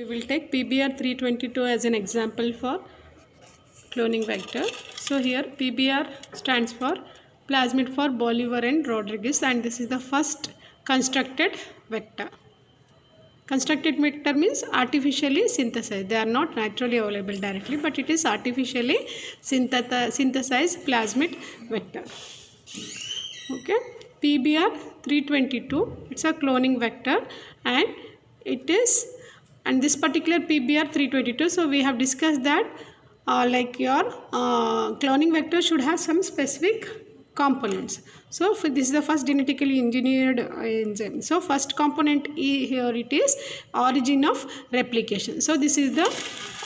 We will take PBR 322 as an example for cloning vector. So here PBR stands for plasmid for Bolivar and Rodriguez, and this is the first constructed vector. Constructed vector means artificially synthesized. They are not naturally available directly, but it is artificially synthesized plasmid vector. Okay, PBR 322, it's a cloning vector, and this particular PBR 322, so we have discussed that like your cloning vector should have some specific components. So this is the first genetically engineered enzyme. So first component here it is origin of replication. So this is the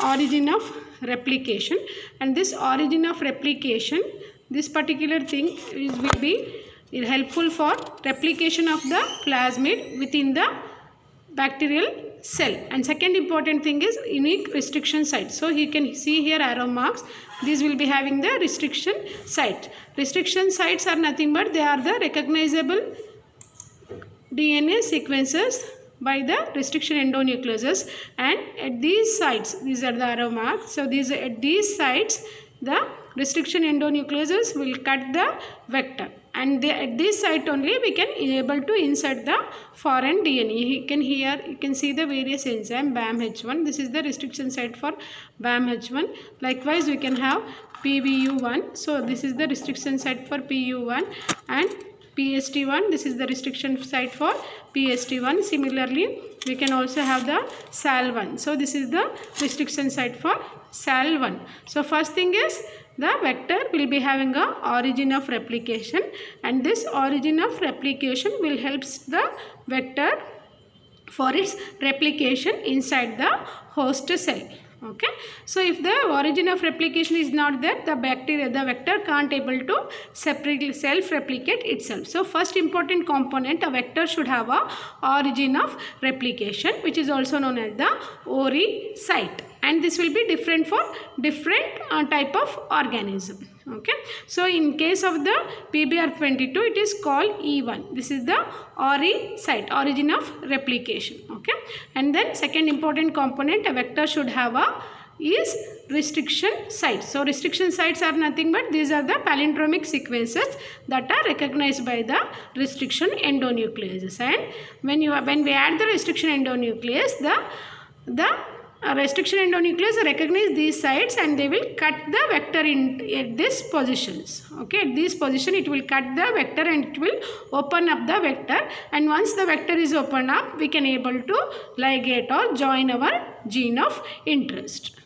origin of replication, and this origin of replication, this particular thing will be helpful for replication of the plasmid within the bacterial cell. And second important thing is unique restriction site. So you can see here arrow marks. These will be having the restriction site. Restriction sites are nothing but they are the recognizable DNA sequences by the restriction endonucleases, and at these sites, these are the arrow marks. So at these sites the restriction endonucleases will cut the vector, and at this site only we can able to insert the foreign DNA. You can see the various enzyme BAMH1. This is the restriction site for BAMH1. Likewise we can have PVU1. So this is the restriction site for PU1, and PST1. This is the restriction site for PST1. Similarly we can also have the SAL1. So this is the restriction site for SAL1. So first thing is the vector will be having a origin of replication, and this origin of replication will help the vector for its replication inside the host cell. Okay, so if the origin of replication is not there, the vector can't able to separately self-replicate itself. So first important component, a vector should have a origin of replication, which is also known as the ORI site, and this will be different for different type of organism. Okay, so in case of the PBR22, it is called E1. This is the ORI site, origin of replication. Okay, and then second important component a vector should have is restriction sites. So restriction sites are nothing but these are the palindromic sequences that are recognized by the restriction endonucleases, and when we add the restriction endonuclease, the restriction endonuclease recognize these sites and they will cut the vector at these positions. Okay, at this position it will cut the vector and it will open up the vector, and once the vector is opened up, we can able to ligate or join our gene of interest.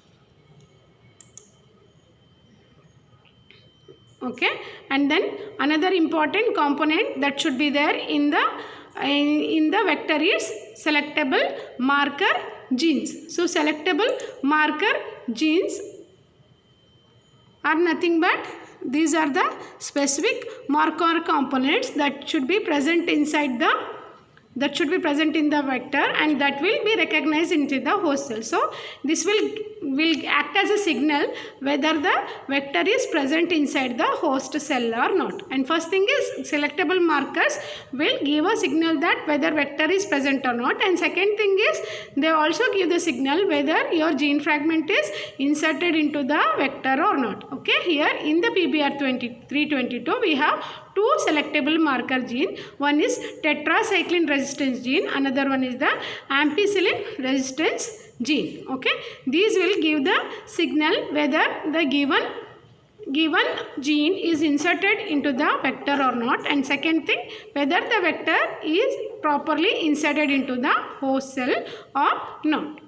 Okay, and then another important component that should be there in the vector is selectable marker genes. So selectable marker genes are nothing but these are the specific marker components that should be present inside in the vector, and that will be recognized into the host cell. So this will act as a signal whether the vector is present inside the host cell or not. And first thing is selectable markers will give a signal that whether vector is present or not, and second thing is they also give the signal whether your gene fragment is inserted into the vector or not. Okay, here in the PBR 322 we have two selectable marker gene. One is tetracycline resistance gene, another one is the ampicillin resistance gene. Okay, these will give the signal whether the given gene is inserted into the vector or not, and second thing whether the vector is properly inserted into the host cell or not.